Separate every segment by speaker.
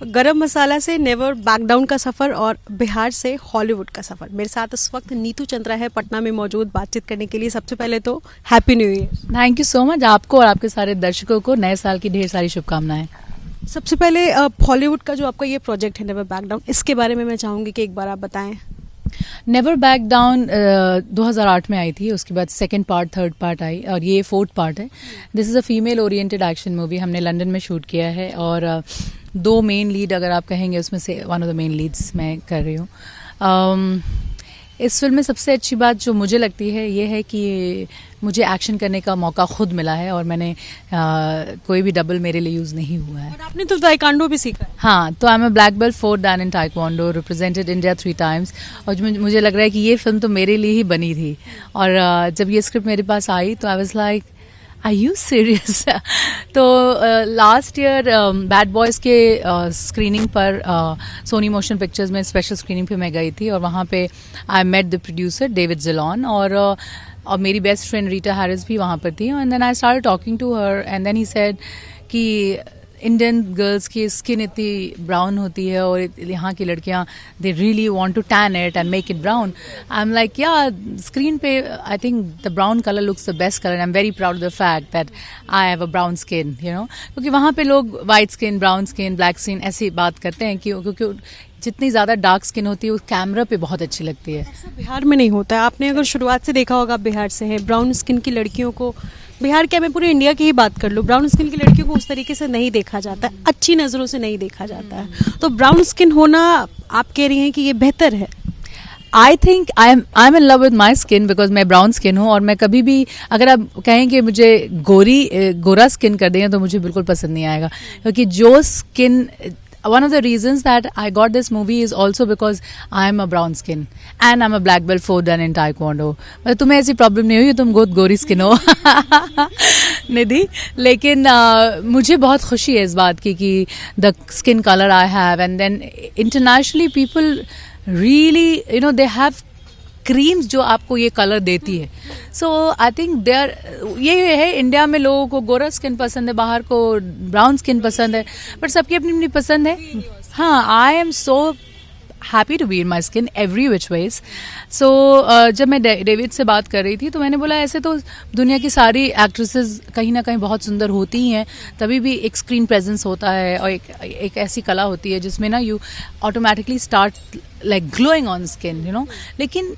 Speaker 1: गरम मसाला से never back down का सफ़र और बिहार से हॉलीवुड का सफ़र। मेरे साथ इस वक्त नीतू चंद्रा है पटना में मौजूद बातचीत करने के लिए। सबसे पहले तो happy new year.
Speaker 2: Thank you so much. आपको और आपके सारे दर्शकों को नए साल की ढेर सारी शुभकामनाएं।
Speaker 1: सबसे पहले हॉलीवुड का जो आपका ये प्रोजेक्ट है नेवर बैक डाउन, इसके बारे में मैं चाहूँगी कि एक बार आप बताएं।
Speaker 2: नेवर बैक डाउन 2008 में आई थी, उसके बाद सेकंड पार्ट, थर्ड पार्ट आई और ये फोर्थ पार्ट है। This is a female oriented action movie. हमने लंदन में शूट किया है और दो मेन लीड अगर आप कहेंगे उसमें से one of the main Leeds मैं कर रही हूँ। इस फिल्म में सबसे अच्छी बात जो मुझे लगती है ये है कि मुझे एक्शन करने का मौका खुद मिला है और मैंने कोई भी डबल मेरे लिए यूज़ नहीं हुआ है।
Speaker 1: और आपने तो ताइक्वांडो भी सीखा है।
Speaker 2: हाँ, तो आई am a black belt 4th Dan in taekwondo, represented India 3 times। और मुझे लग रहा है कि ये फिल्म तो मेरे लिए ही बनी थी। और जब ये स्क्रिप्ट मेरे पास आई तो I was like are you serious. तो लास्ट ईयर बैड बॉयज़ के स्क्रीनिंग पर सोनी मोशन पिक्चर्स में स्पेशल स्क्रीनिंग पे मैं गई थी और वहाँ पे I met the producer David Zillon और मेरी बेस्ट फ्रेंड रीटा हैरिस भी वहाँ पर थी। And then I started talking to her and then he said कि इंडियन गर्ल्स की स्किन इतनी ब्राउन होती है और यहाँ की लड़कियाँ they really want to tan it and make it brown. I am like या स्क्रीन पे I think the brown colour looks the best colour and I am very proud of the fact that I have a brown skin, you know. क्योंकि वहाँ पे लोग white skin, brown skin, black skin ऐसी बात करते हैं क्योंकि जितनी ज़्यादा डार्क स्किन होती है वो कैमरा पे बहुत अच्छी लगती है।
Speaker 1: ऐसा बिहार में नहीं होता है। आपने अगर शुरुआत से देखा होगा, बिहार से है, ब्राउन स्किन की लड़कियों को, बिहार क्या मैं पूरे इंडिया की ही बात कर लूँ, ब्राउन स्किन की लड़कियों को उस तरीके से नहीं देखा जाता है, अच्छी नज़रों से नहीं देखा जाता है। तो ब्राउन स्किन होना आप कह रही हैं कि ये बेहतर है?
Speaker 2: I think I am in love with my skin because मैं ब्राउन स्किन हूँ और मैं कभी भी अगर आप कहें कि मुझे गोरा स्किन कर देंगे तो मुझे बिल्कुल पसंद नहीं आएगा। क्योंकि जो skin one of the reasons that I got this movie is also because I am a brown skin and I'm a black belt 4th Dan in taekwondo। मतलब तुम्हें ऐसी प्रॉब्लम नहीं हुई, तुम बहुत गोरी स्किन हो निधि। लेकिन मुझे बहुत खुशी है इस बात की कि the skin color I have and then internationally people really you know they have creams जो आपको ये कलर देती है। सो आई थिंक देयर ये है, इंडिया में लोगों को गोरा स्किन पसंद है, बाहर को ब्राउन स्किन पसंद है, बट सबकी अपनी अपनी पसंद है। हाँ, I am so happy to be in my skin every which ways. So जब मैं डेविड से बात कर रही थी तो मैंने बोला ऐसे तो दुनिया की सारी एक्ट्रेसेस कहीं ना कहीं बहुत सुंदर होती ही हैं, तभी भी एक स्क्रीन प्रेजेंस होता है और एक ऐसी कला होती है जिसमें ना you automatically start like glowing on skin, you no. लेकिन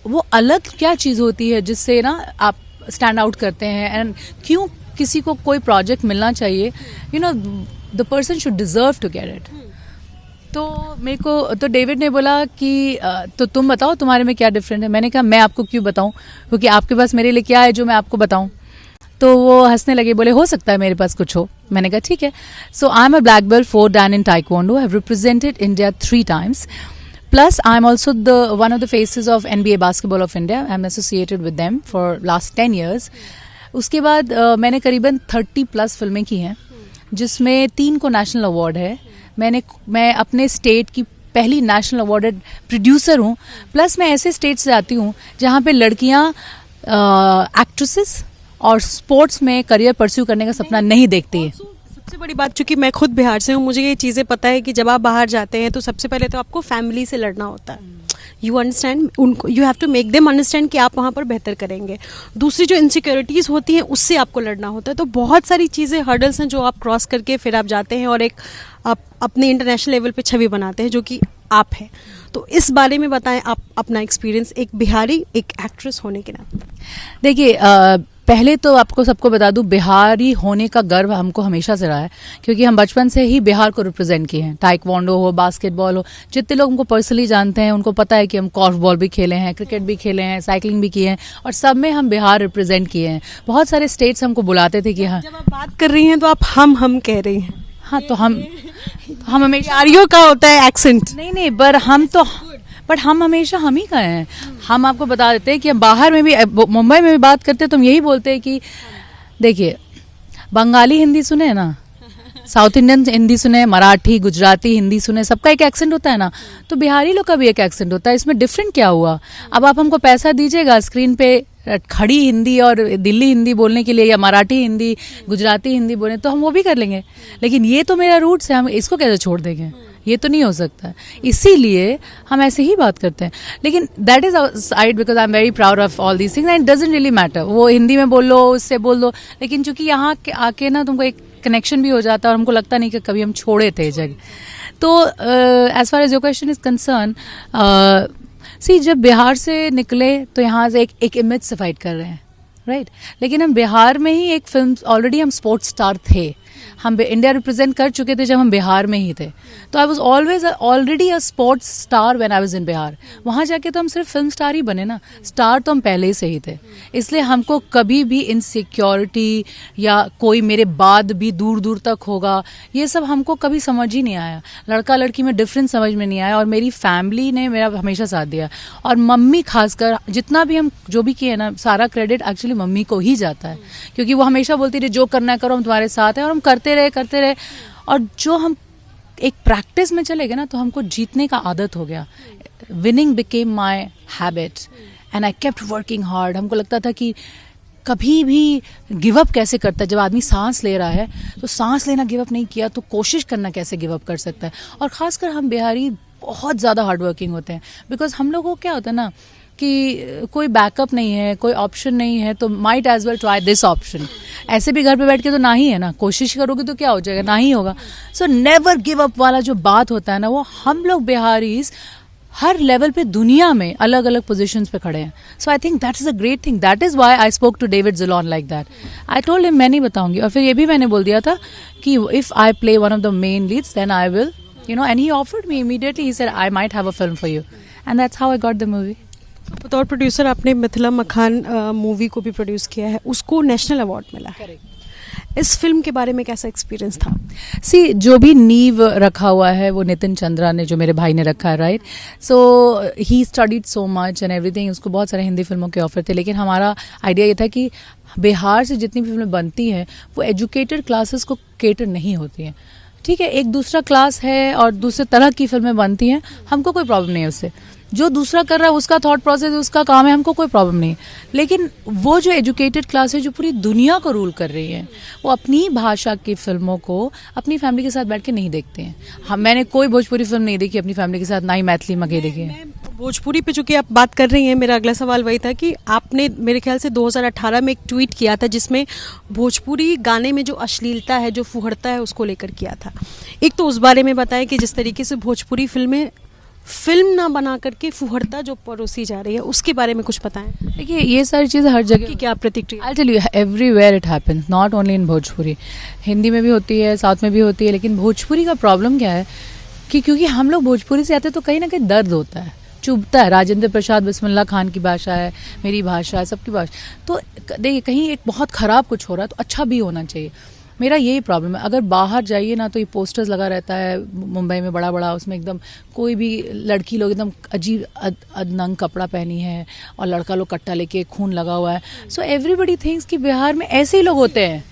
Speaker 2: वो अलग क्या चीज़ होती है जिससे ना आप स्टैंड आउट करते हैं एंड क्यों किसी को कोई प्रोजेक्ट मिलना चाहिए, you know, the person should deserve to get it. तो मेरे को तो डेविड ने बोला कि तो तुम बताओ तुम्हारे में क्या डिफरेंट है। मैंने कहा मैं आपको क्यों बताऊं, क्योंकि आपके पास मेरे लिए क्या है जो मैं आपको बताऊं। तो वो हंसने लगे, बोले हो सकता है मेरे पास कुछ हो। मैंने कहा ठीक है। So I am a black belt 4th Dan in taekwondo, I have represented India 3 times। Plus, I'm also one of the faces of NBA Basketball of India. I'm associated with them for last 10 years. उसके बाद मैंने करीबन 30+ फिल्में की हैं, जिसमें 3 को national award है। मैं अपने स्टेट की पहली नेशनल अवार्डेड प्रोड्यूसर हूँ। प्लस मैं ऐसे स्टेट से आती हूँ जहाँ पे लड़कियाँ एक्ट्रेसेस और स्पोर्ट्स में करियर परस्यू करने का सपना नहीं देखती है।
Speaker 1: सबसे बड़ी बात, चूंकि मैं खुद बिहार से हूँ, मुझे ये चीज़ें पता है कि जब आप बाहर जाते हैं तो सबसे पहले तो आपको फैमिली से लड़ना होता है। यू अंडरस्टैंड उनको, you have to make them understand कि आप वहाँ पर बेहतर करेंगे। दूसरी जो इनसिक्योरिटीज़ होती हैं उससे आपको लड़ना होता है। तो बहुत सारी चीज़ें, हर्डल्स हैं जो आप क्रॉस करके फिर आप जाते हैं और एक आप अपने इंटरनेशनल लेवल पे छवि बनाते हैं जो कि आप हैं। तो इस बारे में बताएं आप अपना एक्सपीरियंस एक बिहारी, एक एक्ट्रेस होने के नाते।
Speaker 2: देखिए, पहले तो आपको सबको बता दूं, बिहारी होने का गर्व हमको हमेशा से रहा है क्योंकि हम बचपन से ही बिहार को रिप्रेजेंट किए हैं। टाइक्वांडो हो, बास्केटबॉल हो, जितने लोग हमको पर्सनली जानते हैं उनको पता है कि हम कॉर्फबॉल भी खेले हैं, क्रिकेट भी खेले हैं, साइकिलिंग भी किए हैं और सब में हम बिहार रिप्रेजेंट किए हैं। बहुत सारे स्टेट्स हमको बुलाते थे कि हाँ।
Speaker 1: जब आप बात कर रही हैं तो आप हम कह रही हैं।
Speaker 2: हाँ, तो हम हमेशा
Speaker 1: बिहारियों का होता है एक्सेंट।
Speaker 2: नहीं, बट हम हमेशा हम ही का हैं। हम आपको बता देते हैं कि हम बाहर में भी, मुंबई में भी बात करते हैं तो हम यही बोलते हैं कि देखिए, बंगाली हिंदी सुने ना, साउथ इंडियन हिंदी सुने, मराठी, गुजराती हिंदी सुने, सबका एक एक्सेंट होता है ना। तो बिहारी लोग का भी एक एक्सेंट होता है। इसमें डिफरेंट क्या हुआ? अब आप हमको पैसा दीजिएगा, स्क्रीन पे खड़ी हिंदी और दिल्ली हिंदी बोलने के लिए या मराठी हिंदी गुजराती हिंदी बोले तो हम वो भी कर लेंगे, लेकिन ये तो मेरा रूट्स है, हम इसको कैसे छोड़ देंगे, ये तो नहीं हो सकता। इसीलिए हम ऐसे ही बात करते हैं। लेकिन that is side because I am very proud of all these things and it doesn't really matter, वो हिंदी में बोल लो उससे बोल दो, लेकिन चूंकि यहाँ आके ना तुमको एक कनेक्शन भी हो जाता है और हमको लगता नहीं कि कभी हम छोड़े थे जगह। तो as far as your question is concern, see जब बिहार से निकले तो यहाँ से एक इमेज से फाइट कर रहे हैं, राइट, लेकिन हम बिहार में ही एक फिल्म ऑलरेडी हम स्पोर्ट्स स्टार थे, हम इंडिया रिप्रेजेंट कर चुके थे जब हम बिहार में ही थे, तो I was always already a sports star when I was in Bihar. वहाँ जाके तो हम सिर्फ फिल्म स्टार ही बने ना, स्टार तो हम पहले ही से ही थे, इसलिए हमको कभी भी इनसिक्योरिटी या कोई मेरे बाद भी दूर दूर तक होगा ये सब हमको कभी समझ ही नहीं आया, लड़का लड़की में डिफरेंस समझ में नहीं आया, और मेरी फैमिली ने मेरा हमेशा साथ दिया, और मम्मी खासकर जितना भी हम जो भी किए ना सारा क्रेडिट एक्चुअली मम्मी को ही जाता है, क्योंकि वो हमेशा बोलती रही जो करना है करो, हम तुम्हारे साथ हैं, और हम करते रहे, और जो हम एक प्रैक्टिस में चले गए ना तो हमको जीतने का आदत हो गया, winning became my habit and I kept working hard. हमको लगता था कि कभी भी गिव अप कैसे करता है, जब आदमी सांस ले रहा है तो सांस लेना गिव अप नहीं किया तो कोशिश करना कैसे गिव अप कर सकता है। और खासकर हम बिहारी बहुत ज़्यादा हार्ड वर्किंग होते हैं, बिकॉज हम लोगों को क्या होता है ना कि कोई बैकअप नहीं है, कोई ऑप्शन नहीं है, तो might as well try this option. ऐसे भी घर पे बैठ के तो ना ही है ना, कोशिश करोगे तो क्या हो जाएगा, ना ही होगा। सो नेवर गिव अप वाला जो बात होता है ना, वो हम लोग बिहारीज हर लेवल पे दुनिया में अलग अलग पोजीशंस पे खड़े हैं। So I think that is a great thing, that is why I spoke to David Zillon like that. I told him मैं नहीं बताऊंगी, और फिर ये भी मैंने बोल दिया था कि if I play one of the main leads then I will, you know, and he offered me immediately, he said I might have a film for you, and that's how I got the movie.
Speaker 1: बतौर producer आपने मिथिला मखान movie को भी produce किया है, उसको national award मिला है। इस फिल्म के बारे में कैसा एक्सपीरियंस था?
Speaker 2: सी जो भी नींव रखा हुआ है वो नितिन चंद्रा ने, जो मेरे भाई ने रखा है, right. So he studied so much and everything, उसको बहुत सारे हिंदी फिल्मों के ऑफर थे, लेकिन हमारा आइडिया ये था कि बिहार से जितनी भी फिल्में बनती हैं वो एजुकेटेड क्लासेस को केटर नहीं होती हैं, ठीक है, एक दूसरा क्लास है और दूसरे तरह की फिल्में बनती हैं, हमको कोई प्रॉब्लम नहीं है उससे, जो दूसरा कर रहा है उसका थॉट प्रोसेस उसका काम है, हमको कोई प्रॉब्लम नहीं। लेकिन वो जो एजुकेटेड क्लास है जो पूरी दुनिया को रूल कर रही है, वो अपनी भाषा की फिल्मों को अपनी फैमिली के साथ बैठ के नहीं देखते हैं। मैंने कोई भोजपुरी फिल्म नहीं देखी अपनी फैमिली के साथ, ना ही मैथिली मगे देखी है।
Speaker 1: भोजपुरी पे चूंकि आप बात कर रही हैं, मेरा अगला सवाल वही था कि आपने मेरे ख्याल से 2018 में एक ट्वीट किया था जिसमें भोजपुरी गाने में जो अश्लीलता है, जो फुहड़ता है, उसको लेकर किया था। एक तो उस बारे में बताएं कि जिस तरीके से भोजपुरी फिल्में फिल्म ना बना करके फुहड़ता जो परोसी जा रही है, उसके बारे में कुछ बताएं।
Speaker 2: देखिए ये सारी चीज़ें हर जगह
Speaker 1: की क्या प्रतिक्रिया?
Speaker 2: I tell you everywhere it happens, not only in Bhojpuri, Hindi में भी होती है, साउथ में भी होती है, लेकिन भोजपुरी का प्रॉब्लम क्या है कि क्योंकि हम लोग भोजपुरी से आते तो कहीं ना कहीं दर्द होता है, चुभता है। राजेंद्र प्रसाद बिस्मिल्लाह खान की भाषा है, मेरी भाषा है, सबकी भाषा, तो देखिए कहीं एक बहुत ख़राब कुछ हो रहा है तो अच्छा भी होना चाहिए। मेरा यही प्रॉब्लम है, अगर बाहर जाइए ना तो ये पोस्टर्स लगा रहता है मुंबई में बड़ा बड़ा, उसमें एकदम कोई भी लड़की लोग एकदम अजीब अदनंग कपड़ा पहनी है और लड़का लोग कट्टा लेके खून लगा हुआ है। सो एवरीबडी थिंक्स कि बिहार में ऐसे ही लोग होते हैं,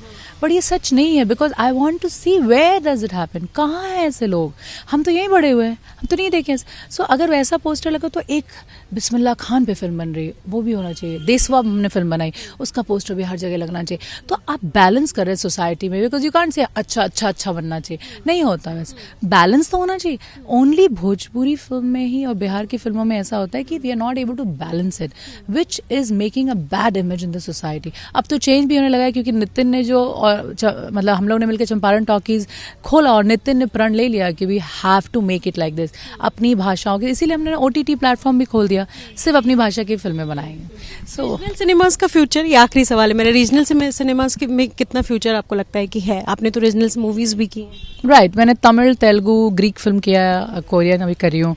Speaker 2: बट ये सच नहीं है, because I want to see where does it happen, कहाँ है ऐसे लोग, हम तो यहीं बड़े हुए हैं, हम तो नहीं देखे। सो अगर वैसा पोस्टर लगा तो एक बिस्मिल्लाह खान पे फिल्म बन रही है वो भी होना चाहिए, देसवा हमने फिल्म बनाई उसका पोस्टर भी हर जगह लगना चाहिए। तो आप बैलेंस कर रहे हैं सोसाइटी में, बिकॉज यू कांट से अच्छा अच्छा अच्छा बनना चाहिए, नहीं होता वैसे, बैलेंस तो होना चाहिए। ओनली भोजपुरी फिल्म में ही और बिहार की फिल्मों में ऐसा होता है कि we are not able to balance it, which is making a bad image in the society. अब तो चेंज भी होने लगा है क्योंकि नितिन ने जो मतलब हम लोग ने मिलकर चंपारण टॉकीज खोला और नितिन ने प्रण ले लिया कि we have to make it like this, अपनी भाषाओं के, इसीलिए हमने OTT प्लेटफॉर्म भी खोल दिया, सिर्फ अपनी भाषा की फिल्में बनाएंगे। सो
Speaker 1: रीजनल सिनेमास का फ्यूचर, ये आखिरी सवाल है मेरा, रीजनल सिनेमास में कितना फ्यूचर आपको लगता है कि है? आपने तो रीजनल मूवीज भी की हैं।
Speaker 2: राइट, मैंने तमिल, तेलुगु, ग्रीक फिल्म किया, कोरियन अभी करी हूँ।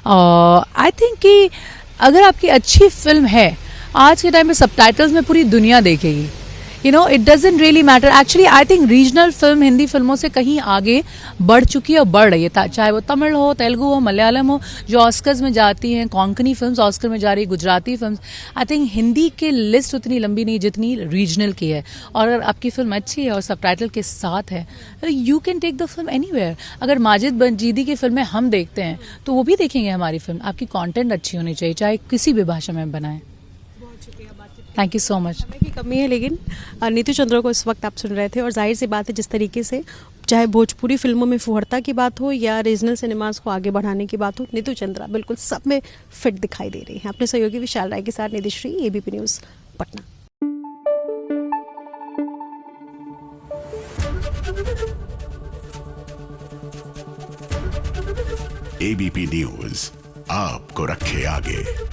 Speaker 2: आई थिंक कि अगर आपकी अच्छी फिल्म है, आज के टाइम में सबटाइटल्स में पूरी दुनिया देखेगी, you know, it doesn't really matter. Actually I think regional film Hindi फिल्मों से कहीं आगे बढ़ चुकी है और बढ़ रही है, चाहे वो तमिल हो, तेलुगु हो, मलयालम हो, जो ऑस्कर्स में जाती हैं, कोंकणी फिल्म्स ऑस्कर में जा रही, Gujarati films. I think Hindi की लिस्ट उतनी लंबी नहीं जितनी रीजनल की है, और अगर आपकी फिल्म अच्छी है और सबटाइटल के साथ है, you can take the film anywhere. अगर माजिद बंजीदी की फिल्में हम देखते हैं तो वो भी देखेंगे हमारी फिल्म। आपकी कॉन्टेंट अच्छी होनी चाहिए, चाहे किसी भी भाषा में बनाएं। Thank you so much.
Speaker 1: की कमी है, लेकिन नीतू चंद्रा को इस वक्त आप सुन रहे थे, और जाहिर सी बात है जिस तरीके से चाहे भोजपुरी फिल्मों में फुहड़ता की बात हो या रीजनल सिनेमास को आगे बढ़ाने की बात हो, नीतू चंद्रा बिल्कुल सब में फिट दिखाई दे रही है। अपने सहयोगी विशाल राय के साथ Nidhi Shree, ABP News, Patna.
Speaker 3: ABP News आपको रखे आगे।